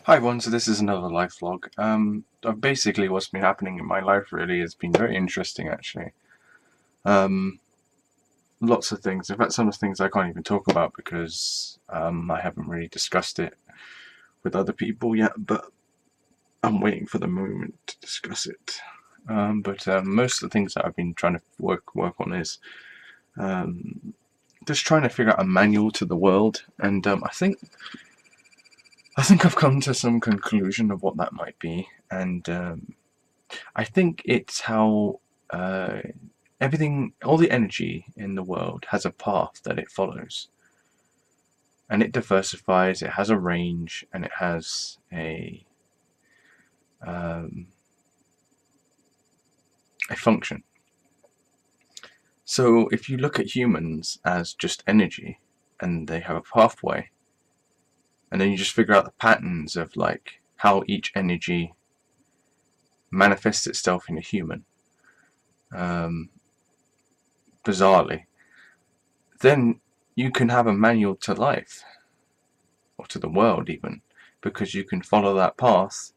Hi everyone, so this is another life vlog. Basically what's been happening in my life really has been very interesting actually. Um, Lots of things. In fact, some of the things I can't even talk about because I haven't really discussed it with other people yet, but I'm waiting for the moment to discuss it. But most of the things that I've been trying to work on is um, just trying to figure out a manual to the world, and I think I've come to some conclusion of what that might be, and I think it's how uh, everything, all the energy in the world has a path that it follows, and it diversifies. It has a range, and it has um, a function. So if you look at humans as just energy, and they have a pathway, and then you just figure out the patterns of like how each energy manifests itself in a human, um, bizarrely, then you can have a manual to life, or to the world even, because you can follow that path,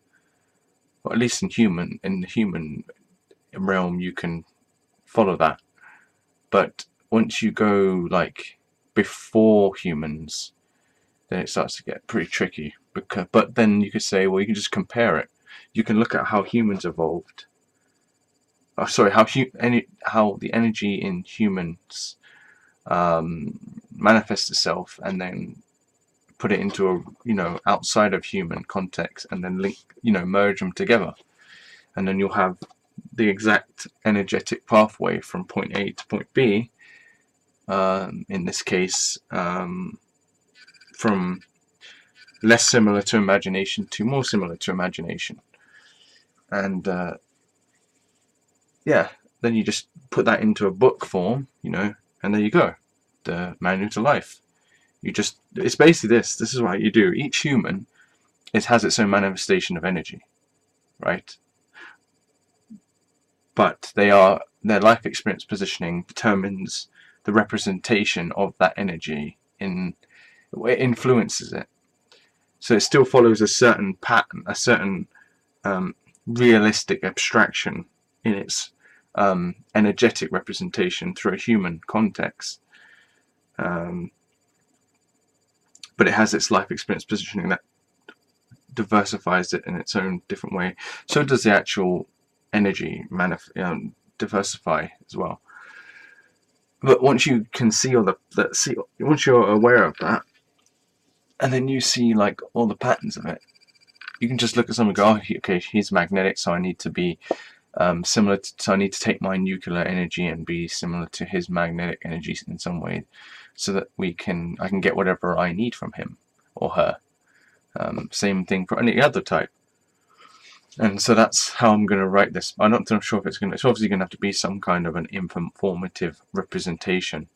or at least in the human realm you can follow that. But once you go like before humans, then it starts to get pretty tricky. But then you could say, well, you can just compare it. You can look at how humans evolved. Oh, sorry, how the energy in humans manifests itself, and then put it into a outside of human context, and then link merge them together, and then you'll have the exact energetic pathway from point A to point B. In this case, from less similar to imagination to more similar to imagination, and yeah, then you just put that into a book form, and there you go, the manual to life. It's basically this is what you do. Each human has its own manifestation of energy, right? But their life experience positioning determines the representation of that energy, it influences it. So it still follows a certain pattern, a certain realistic abstraction in its energetic representation through a human context. Um, but it has its life experience positioning that diversifies it in its own different way. So does the actual energy diversify as well. But once you can see once you're aware of that, and then you see like all the patterns of it, you can just look at someone and go, oh, okay, he's magnetic, so I need to be so I need to take my nuclear energy and be similar to his magnetic energy in some way, so that I can get whatever I need from him or her. Same thing for any other type. And so that's how I'm going to write this. I'm not sure if it's obviously going to have to be some kind of an informative representation.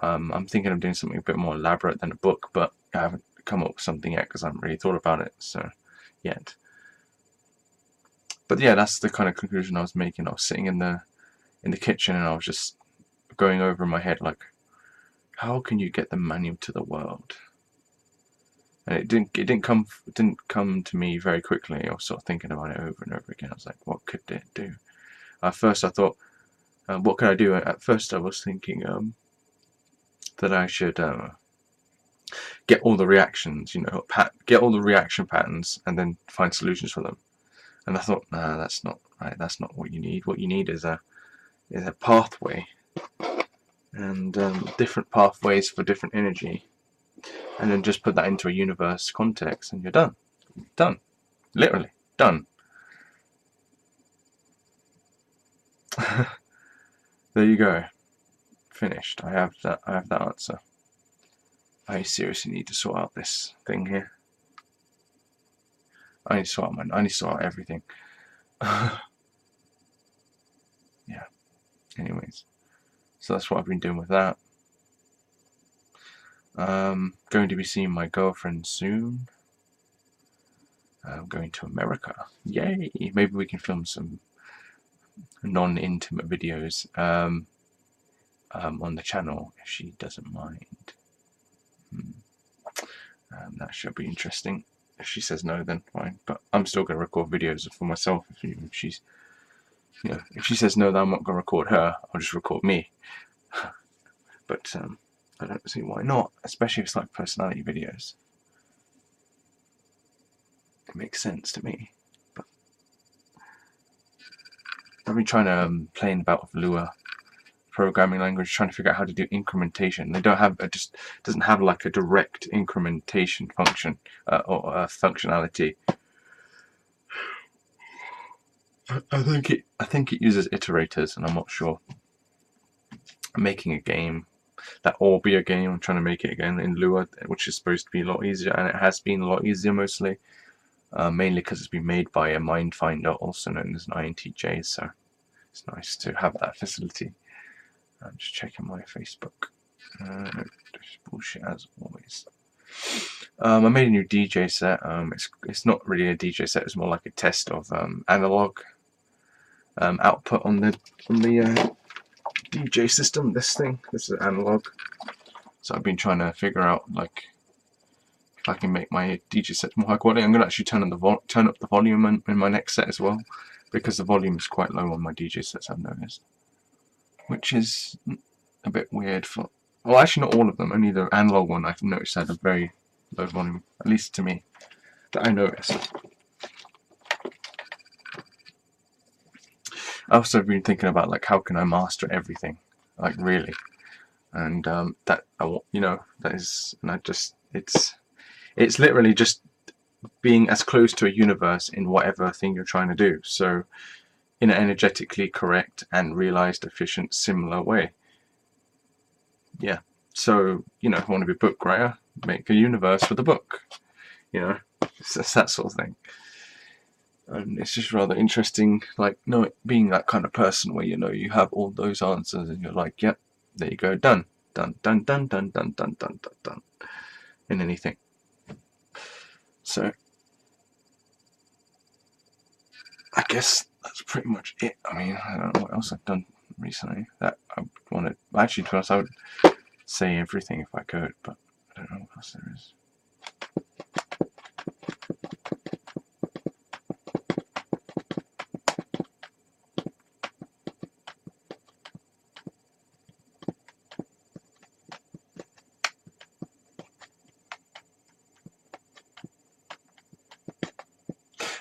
I'm thinking of doing something a bit more elaborate than a book, but I haven't come up with something yet because I haven't really thought about it yet. But yeah, that's the kind of conclusion I was making. I was sitting in the kitchen and I was just going over in my head like, how can you get the manual to the world? And it didn't come to me very quickly. I was sort of thinking about it over and over again. I was like, what could it do? At first I thought, what could I do? At first I was thinking that I should get all the reactions, get all the reaction patterns, and then find solutions for them. And I thought, nah, that's not right. That's not what you need. What you need is a pathway, and different pathways for different energy, and then just put that into a universe context, and you're done. Done. Literally done. There you go. Finished. I have that answer. I seriously need to sort out this thing here. I need to sort out everything. Yeah. Anyways, so that's what I've been doing with that. Going to be seeing my girlfriend soon. I'm going to America. Yay! Maybe we can film some non-intimate videos on the channel if she doesn't mind. That should be interesting. If she says no, then fine. But I'm still going to record videos for myself. If she's, you know, if she says no, then I'm not going to record her. I'll just record me. But I don't see why not, especially if it's like personality videos. It makes sense to me. But I've been trying to play about with Lua programming language, trying to figure out how to do incrementation. They don't have, it just doesn't have like a direct incrementation function or functionality. I think it uses iterators, and I'm not sure. I'm making a game that will be a game. I'm trying to make it again in Lua, which is supposed to be a lot easier, and it has been a lot easier mostly, mainly because it's been made by a Mindfinder, also known as an INTJ. So it's nice to have that facility. I'm just checking my Facebook. Just bullshit as always. I made a new DJ set. It's not really a DJ set. It's more like a test of analog output on the DJ system. This is analog. So I've been trying to figure out like if I can make my DJ sets more high quality. I'm going to actually turn up the volume in my next set as well, because the volume is quite low on my DJ sets, I've noticed. Which is a bit weird for, well, actually not all of them, only the analog one I've noticed had a very low volume, at least to me, that I noticed. I've also been thinking about like how can I master everything, like really, and that, you know, that is, and I just, it's literally just being as close to a universe in whatever thing you're trying to do. So in an energetically correct and realized efficient similar way. Yeah. So, you know, if you want to be a book writer, make a universe for the book. You know, it's that sort of thing. And it's just rather interesting, like, being that kind of person where, you know, you have all those answers and you're like, yep, there you go, done. Done, done, done, done, done, done, done, done, done. In anything. So I guess that's pretty much it. I mean, I don't know what else I've done recently that I wanted. Actually, to us, I would say everything if I could, but I don't know what else there is.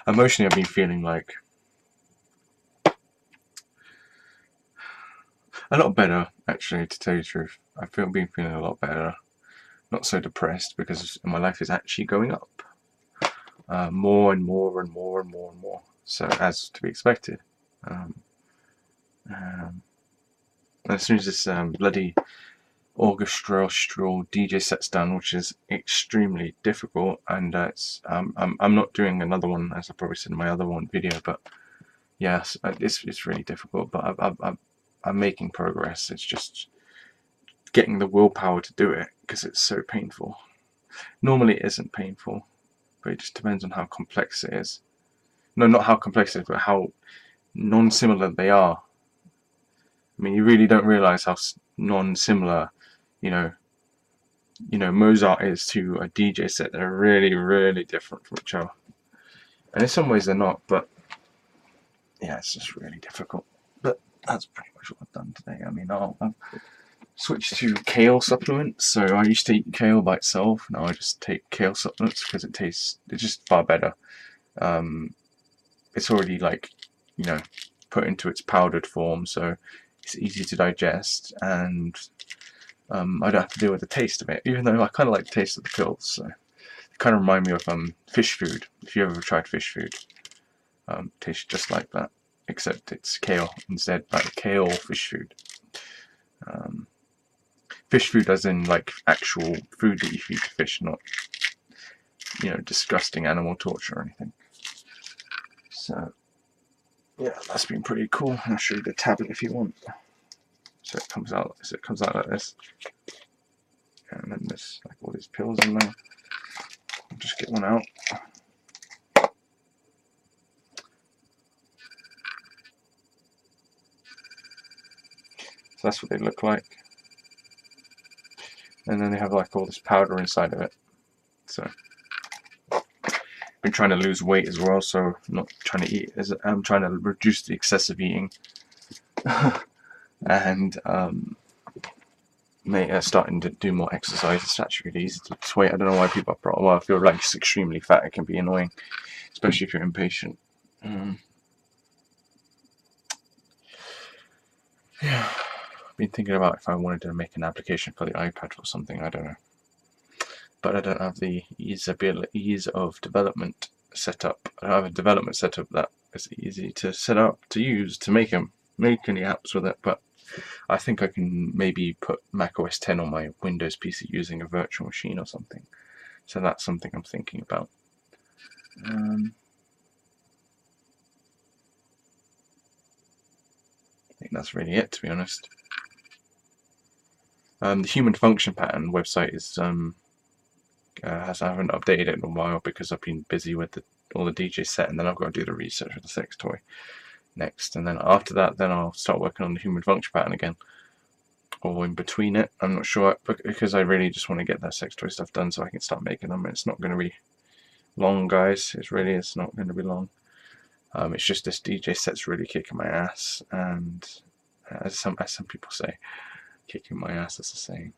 Emotionally, I've been feeling like a lot better, actually, to tell you the truth. I've been feeling a lot better. Not so depressed, because my life is actually going up. More and more and more and more and more. So, as to be expected. As soon as this bloody orchestral DJ set's done, which is extremely difficult, and I'm not doing another one, as I probably said in my other one video, but yes, it's really difficult, but I'm making progress. It's just getting the willpower to do it, because it's so painful. Normally it isn't painful, but it just depends on how complex it is. No, not how complex it is, but how non-similar they are. I mean, you really don't realize how non-similar, you know, Mozart is to a DJ set. They're really, really different from each other. And in some ways they're not, but yeah, it's just really difficult. But that's pretty much what I've done today. I mean, I've switched to kale supplements. So I used to eat kale by itself. Now I just take kale supplements because it's just far better. It's already, like, you know, put into its powdered form, so it's easy to digest, and I don't have to deal with the taste of it, even though I kind of like the taste of the pills. So they kind of remind me of fish food. If you ever tried fish food, tastes just like that, except it's kale instead, like kale fish food. Fish food as in like actual food that you feed to fish, not, you know, disgusting animal torture or anything. So yeah, that's been pretty cool. I'll show you the tablet if you want. So it comes out like this, and then there's like all these pills in there. I'll just get one out. So that's what they look like, and then they have like all this powder inside of it. So been trying to lose weight as well, so I'm not trying to eat. I'm trying to reduce the excessive eating, and starting to do more exercise. It's actually really easy to lose weight. I don't know why people are well, I feel like it's extremely fat. It can be annoying, especially if you're impatient. Yeah, I've been thinking about if I wanted to make an application for the iPad or something. I don't know, but I don't have the ease of development set up. I don't have a development setup that is easy to set up, to use, to make any apps with it. But I think I can maybe put macOS 10 on my Windows PC using a virtual machine or something. So that's something I'm thinking about. I think that's really it, to be honest. The human function pattern website is I haven't updated it in a while because I've been busy with all the DJ set, and then I've got to do the research for the sex toy next, and then after that, then I'll start working on the human function pattern again, or in between it. I'm not sure, because I really just want to get that sex toy stuff done so I can start making them. It's not going to be long, guys. It's not going to be long. It's just this DJ set's really kicking my ass, and as some people say, kicking my ass is the saying.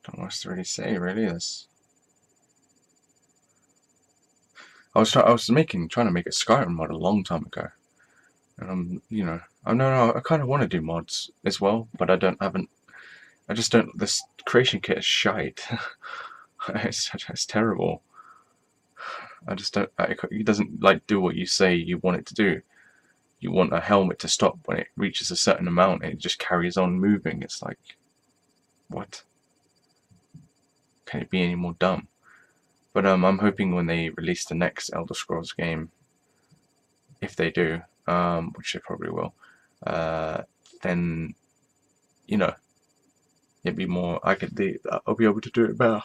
Don't know what else to really say. Really, I was trying to make a Skyrim mod a long time ago, and I kind of want to do mods as well, but I just don't. This creation kit is shite. It's terrible. I just don't. It doesn't do what you say you want it to do. You want a helmet to stop when it reaches a certain amount, and it just carries on moving. It's like, what? Can it be any more dumb? But I'm hoping when they release the next Elder Scrolls game, if they do, which they probably will, then it'd be more. I'll be able to do it better.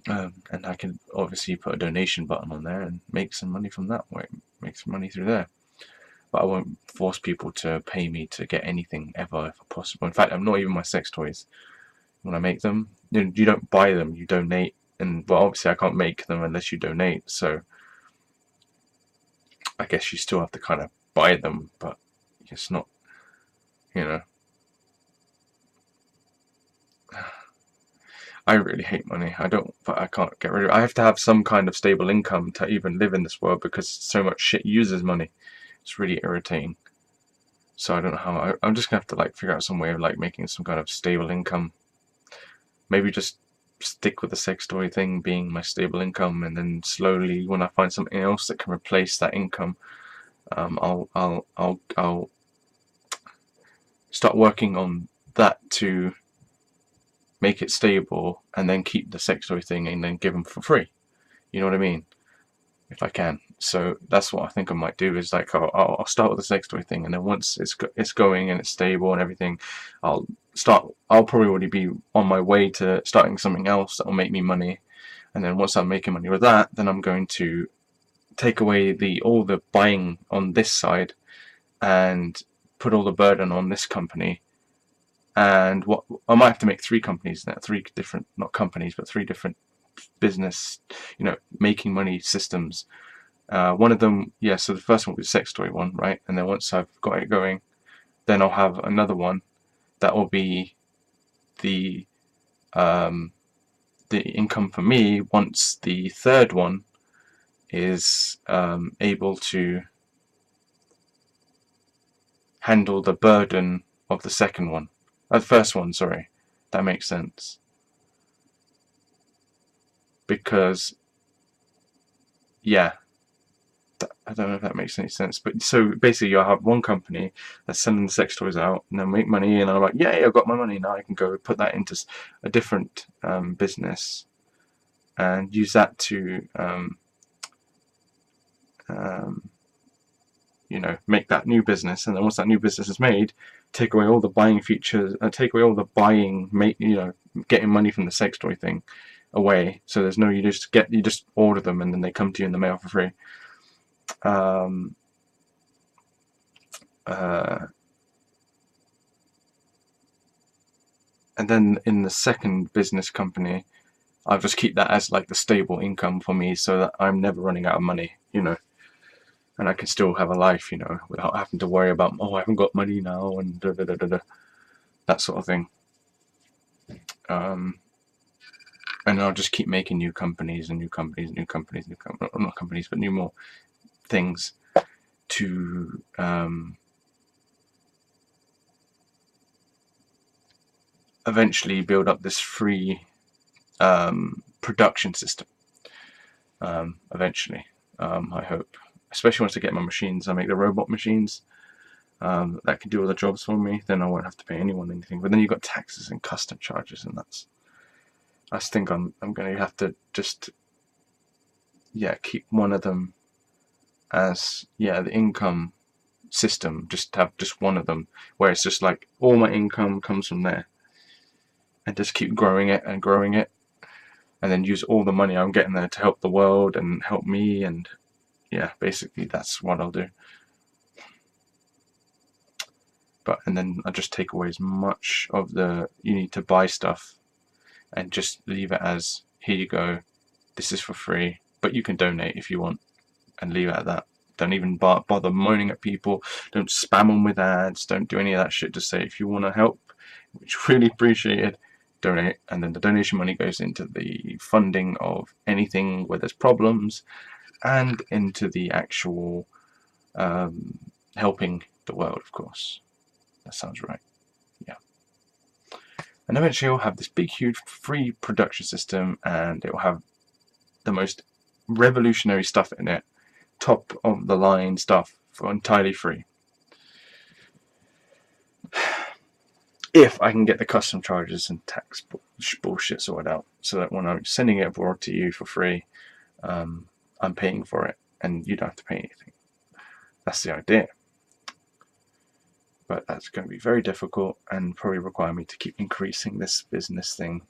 And I can obviously put a donation button on there and make some money from that way, make some money through there. But I won't force people to pay me to get anything ever, if possible. In fact, I'm not even my sex toys. When I make them, you don't buy them, you donate. And well, obviously I can't make them unless you donate, so I guess you still have to kind of buy them, but it's not, I really hate money. But I can't get rid of it. I have to have some kind of stable income to even live in this world, because so much shit uses money. It's really irritating. So I don't know how. I'm just gonna have to figure out some way of making some kind of stable income. Maybe just stick with the sex toy thing being my stable income, and then slowly, when I find something else that can replace that income, I'll start working on that to make it stable, and then keep the sex toy thing, and then give them for free. You know what I mean? If I can. So that's what I think I might do. Is I'll start with the sex toy thing, and then once it's going and it's stable and everything, I'll probably already be on my way to starting something else that will make me money. And then once I'm making money with that, then I'm going to take away all the buying on this side and put all the burden on this company. And what I might have to make 3 companies now, 3 different, not companies, but 3 different business, making money systems. One of them, so the first one will be the sex toy one, right? And then once I've got it going, then I'll have another one that will be the income for me, once the third one is able to handle the burden of the second one. The first one, sorry. That makes sense. Because, I don't know if that makes any sense. But so basically, you'll have one company that's sending the sex toys out, and they'll make money, and I'm like, yay, I've got my money. Now I can go put that into a different business and use that to make that new business. And then once that new business is made, take away all the buying features, take away all the buying, getting money from the sex toy thing away. So there's no, you just order them and then they come to you in the mail for free. and then in the second business company, I'll just keep that as like the stable income for me, so that I'm never running out of money, you know, and I can still have a life, you know, without having to worry about, oh, I haven't got money now, and da da da da da, that sort of thing. And I'll just keep making new companies and new companies, not companies, but new more things to eventually build up this free production system. Eventually, I hope. Especially once I get my machines, I make the robot machines that can do all the jobs for me. Then I won't have to pay anyone anything. But then you've got taxes and custom charges, and I think I'm going to have to just keep one of them as the income system. Just have just one of them where it's just like all my income comes from there, and just keep growing it and growing it, and then use all the money I'm getting there to help the world and help me. And basically that's what I'll do. And then I'll just take away as much of the you need to buy stuff and just leave it as, here you go, this is for free, but you can donate if you want, and leave it at that. Don't even bother moaning at people. Don't spam them with ads. Don't do any of that shit. Just say, if you want to help, which is really appreciated, donate. And then the donation money goes into the funding of anything where there's problems, and into the actual helping the world, of course. That sounds right. Yeah. And eventually we'll have this big, huge, free production system, and it will have the most revolutionary stuff in it, top of the line stuff, for entirely free. If I can get the custom charges and tax bullshit sorted out, so that when I'm sending it abroad to you for free, I'm paying for it, and you don't have to pay anything. That's the idea. But that's going to be very difficult, and probably require me to keep increasing this business thing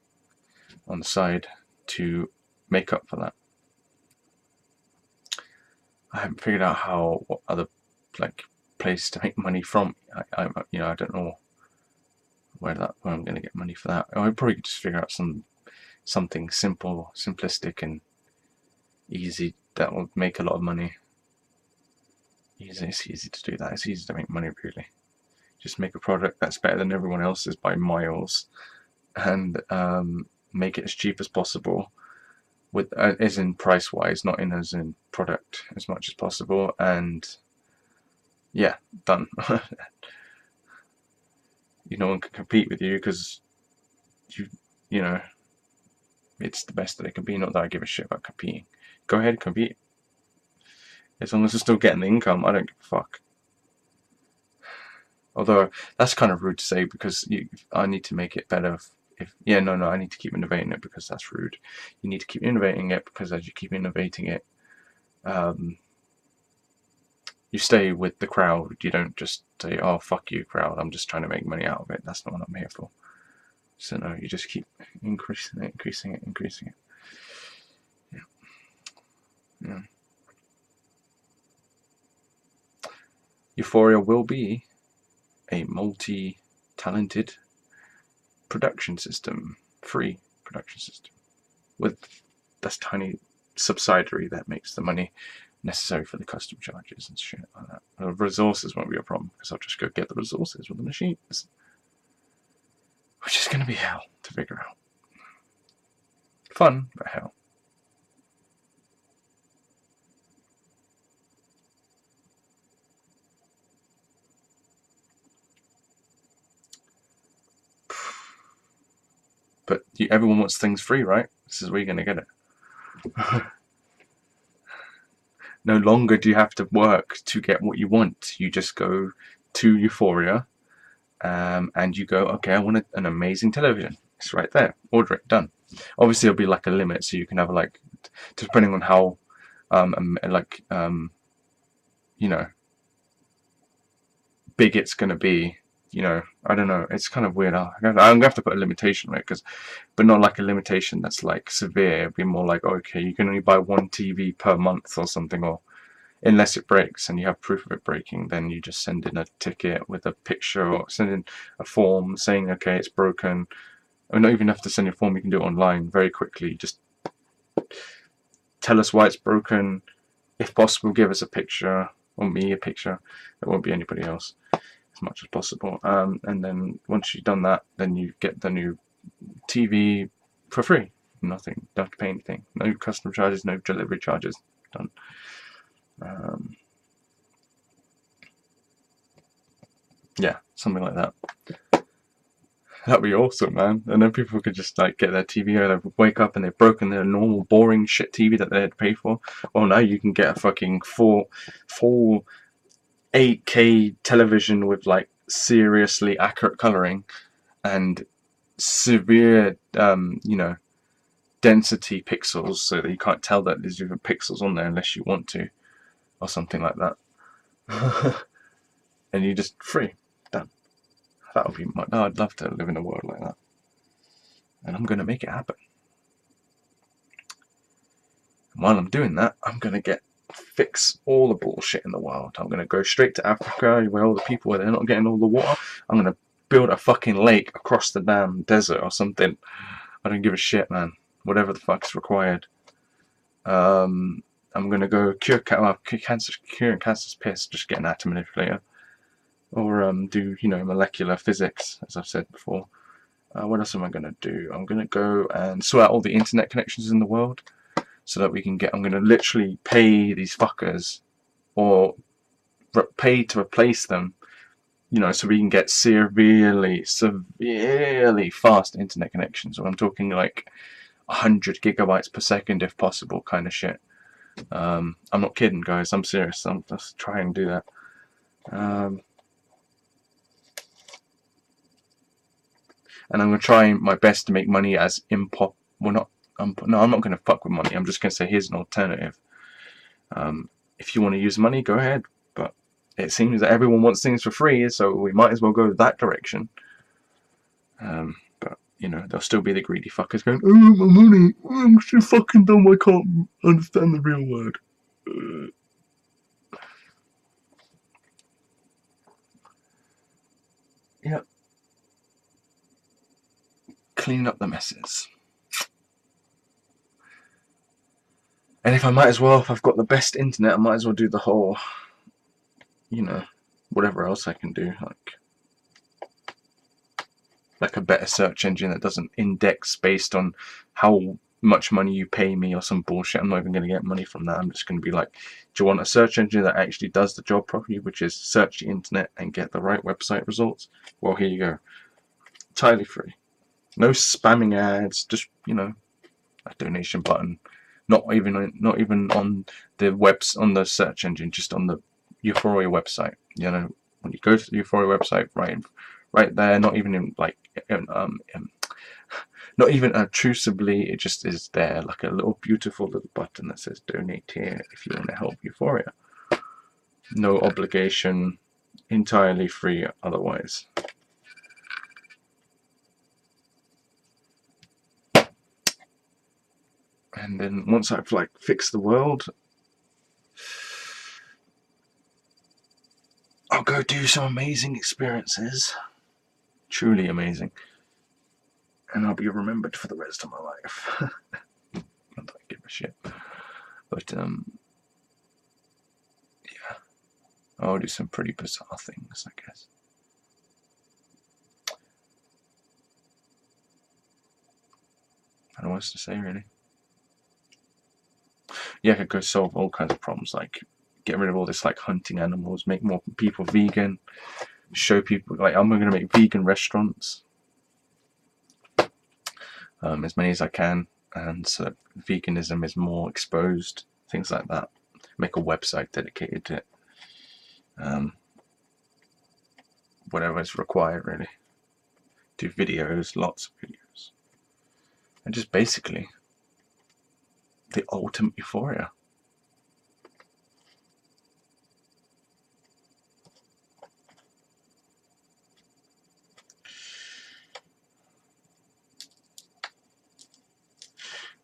on the side to make up for that. I haven't figured out what other place to make money from. I don't know where I'm going to get money for that. I would probably just figure out something simple, simplistic, and easy that will make a lot of money. It's easy to do that. It's easy to make money, really. Just make a product that's better than everyone else's by miles, and make it as cheap as possible, with as in price wise, not in as in product, as much as possible, and done. No one can compete with you, because you know it's the best that it can be. Not that I give a shit about competing. Go ahead, compete. As long as it's still getting the income, I don't give a fuck. Although that's kind of rude to say, because I need to make it better. I need to keep innovating it, because that's rude. You need to keep innovating it, because as you keep innovating it, you stay with the crowd. You don't just say, oh, fuck you, crowd, I'm just trying to make money out of it. That's not what I'm here for. So no, you just keep increasing it. Yeah. Euphoria will be a multi-talented production system, free production system, with this tiny subsidiary that makes the money necessary for the custom charges and shit like that. The resources won't be a problem, because I'll just go get the resources with the machines, which is going to be hell to figure out. Fun, but hell. But everyone wants things free, right? This is where you're going to get it. No longer do you have to work to get what you want. You just go to Euphoria, and you go, okay, I want an amazing television. It's right there. Order it, done. Obviously, it'll be like a limit, so you can have depending on how, big it's going to be. I don't know. It's kind of weird. I'm going to have to put a limitation on it, but not like a limitation that's like severe. It'd be more like, okay, you can only buy one TV per month or something, or unless it breaks and you have proof of it breaking, then you just send in a ticket with a picture or send in a form saying, okay, it's broken. Or not even have to send a form, you can do it online very quickly. Just tell us why it's broken. If possible, give us a picture, or me a picture. It won't be anybody else, as much as possible. And then once you've done that, then you get the new TV for free. Nothing, don't have to pay anything. No customer charges, no delivery charges. Done. Yeah, something like that. That'd be awesome, man. And then people could just like get their TV, or they wake up and they've broken their normal boring shit TV that they had to pay for. Well, now you can get a fucking full 8K television with like seriously accurate coloring and severe, density pixels, so that you can't tell that there's even pixels on there unless you want to, or something like that. And you just free. Done. That would be my. Oh, I'd love to live in a world like that, and I'm gonna make it happen. And while I'm doing that, I'm gonna fix all the bullshit in the world. I'm gonna go straight to Africa, where all the people where they're not getting all the water. I'm gonna build a fucking lake across the damn desert or something. I don't give a shit, man. Whatever the fuck's required. I'm gonna go cure cancer. Curing cancer's piss. Just get an atom manipulator. Or do molecular physics, as I've said before. What else am I gonna do? I'm gonna go and sort out all the internet connections in the world, so that we can get. I'm gonna literally pay these fuckers, or pay to replace them. So we can get severely fast internet connections. Or I'm talking like 100 gigabytes per second, if possible, kind of shit. I'm not kidding, guys. I'm serious. I'm just trying to do that. And I'm going to try my best to make money as I'm not going to fuck with money. I'm just going to say, here's an alternative. If you want to use money, go ahead. But it seems that everyone wants things for free, so we might as well go that direction. But, there'll still be the greedy fuckers going, oh, my money, I'm so fucking dumb, I can't understand the real word. Yep. Clean up the messes. And if I've got the best internet, I might as well do the whole, whatever else I can do, like a better search engine that doesn't index based on how much money you pay me or some bullshit. I'm not even going to get money from that. I'm just going to be like, do you want a search engine that actually does the job properly, which is search the internet and get the right website results? Well, here you go. Entirely free. No spamming ads, just, a donation button. Not even on the on the search engine, just on the Euphoria website. When you go to the Euphoria website, right there, not even in like not even obtrusively, it just is there, like a little beautiful little button that says donate here if you want to help Euphoria. No obligation, entirely free otherwise. And then once I've fixed the world, I'll go do some amazing experiences. Truly amazing. And I'll be remembered for the rest of my life. Not that I give a shit. But, yeah. I'll do some pretty bizarre things, I guess. I don't know what else to say, really. Yeah, I could go solve all kinds of problems, like get rid of all this hunting animals, make more people vegan, show people, I'm going to make vegan restaurants, as many as I can, and so that veganism is more exposed, things like that. Make a website dedicated to it. Whatever is required, really. Do videos, lots of videos, and just basically the ultimate euphoria.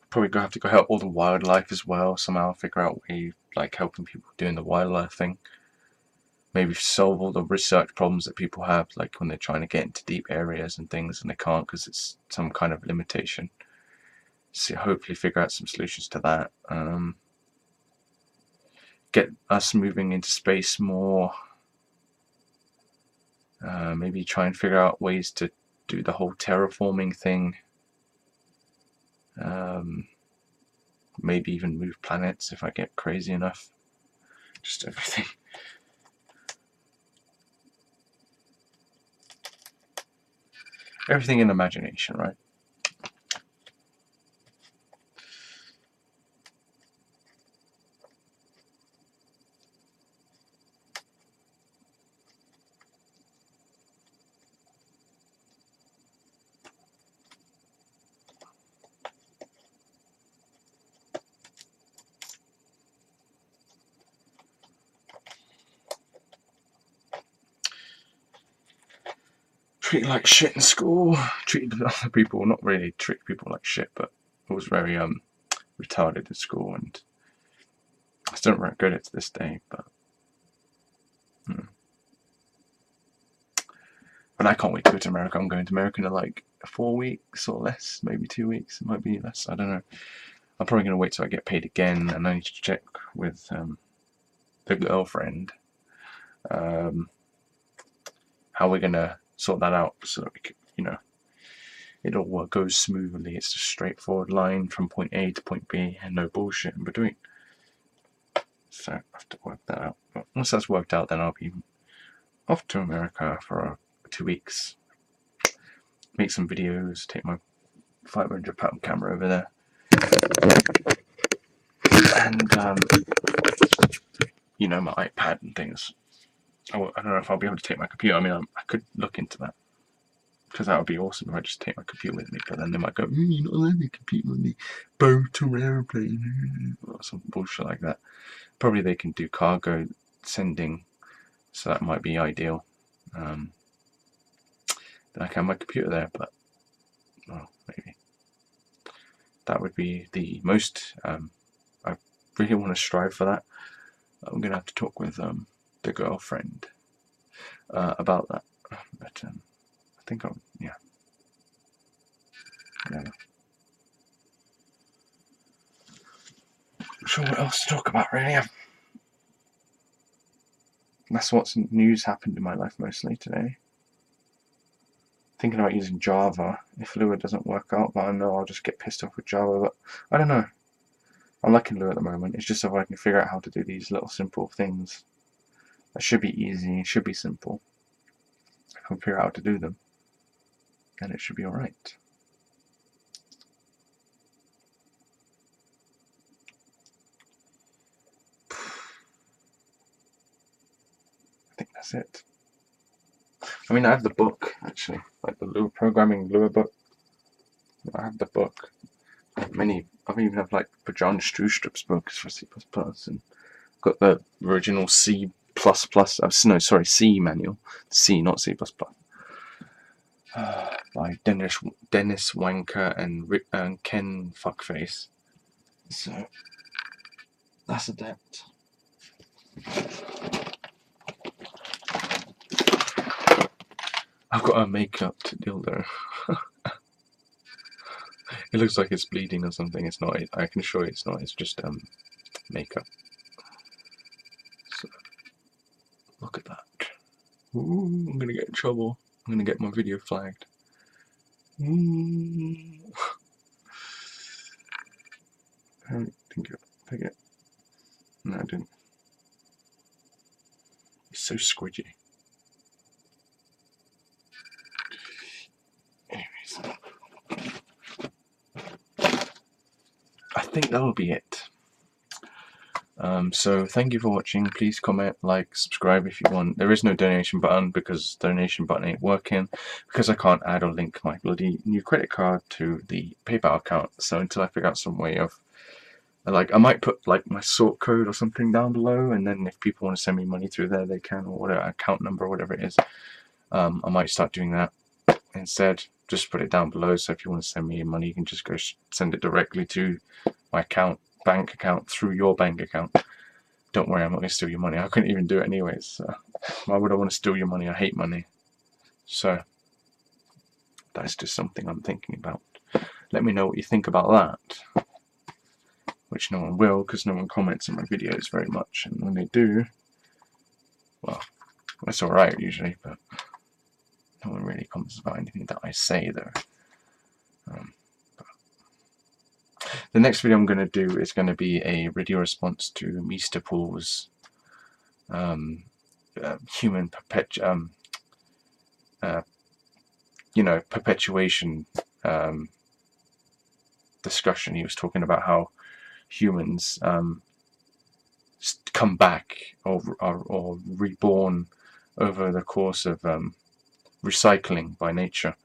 Probably gonna have to go help all the wildlife as well. Somehow figure out a way like helping people doing the wildlife thing. Maybe solve all the research problems that people have, like when they're trying to get into deep areas and things and they can't because it's some kind of limitation. So hopefully figure out some solutions to that. Get us moving into space more. Maybe try and figure out ways to do the whole terraforming thing. Maybe even move planets if I get crazy enough. Just everything. Everything in imagination, right? Treated like shit in school. Treated other people, not really treat people like shit, but I was very retarded in school, and I still don't regret it to this day. But but I can't wait to go to America. I'm going to America in like 4 weeks or less, maybe 2 weeks. It might be less. I don't know. I'm probably going to wait till I get paid again, and I need to check with the girlfriend how we're going to sort that out so that we can, it all goes smoothly. It's a straightforward line from point A to point B and no bullshit in between. So I have to work that out. But once that's worked out, then I'll be off to America for 2 weeks. Make some videos, take my 500-pound camera over there. And, my iPad and things. I don't know if I'll be able to take my computer. I mean, I could look into that. Because that would be awesome if I just take my computer with me. But then they might go, you're not allowed a computer on the boat or aeroplane. Or some bullshit like that. Probably they can do cargo sending. So that might be ideal. Then I can have my computer there. But, well, maybe. That would be the most... I really want to strive for that. I'm going to have to talk with the girlfriend about that. But I think I'm, yeah. Not sure what else to talk about, really. That's what's news happened in my life mostly today. Thinking about using Java if Lua doesn't work out, but I know I'll just get pissed off with Java. But I don't know. I'm liking Lua at the moment. It's just if I can figure out how to do these little simple things. That should be easy. It should be simple. I can figure out how to do them, and it should be alright. I think that's it. I mean, I have the book, actually. Like the Lua programming Lua book. I have the book. I even have like John Strustrup's books for C++, and got the original C++. C manual. C, not C++. By Dennis Wanker and Ken Fuckface. So that's a debt. I've got a makeup dildo. It looks like it's bleeding or something. It's not. I can assure you it's not. It's just makeup. So look at that. Ooh, I'm gonna get in trouble. I'm gonna get my video flagged. Ooh. I don't think it. Pick it. No, I didn't. It's so squidgy. Anyways, I think that'll be it. So thank you for watching. Please comment, like, subscribe if you want. There is no donation button because the donation button ain't working because I can't add or link my bloody new credit card to the PayPal account. So until I figure out some way of, like, I might put like my sort code or something down below, and then if people want to send me money through there, they can, or whatever account number or whatever it is. I might start doing that instead. Just put it down below. So if you want to send me money, you can just go send it directly to my bank account through your bank account. don't worry, I'm not going to steal your money. I couldn't even do it anyways. So why would I want to steal your money? I hate money. So that's just something I'm thinking about. Let me know what you think about that. Which no one will, because no one comments on my videos very much. And when they do, well, that's alright usually, but no one really comments about anything that I say though. The next video I'm going to do is going to be a video response to Mr. Paul's human perpetuation discussion. He was talking about how humans come back or reborn over the course of recycling by nature.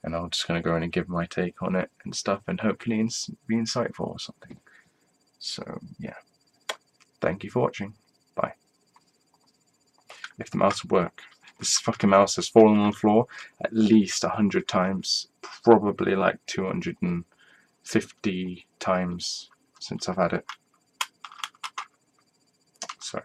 And I'm just going to go in and give my take on it and stuff, and hopefully be insightful or something. So, yeah. Thank you for watching. Bye. If the mouse would work. This fucking mouse has fallen on the floor at least 100 times. Probably like 250 times since I've had it. So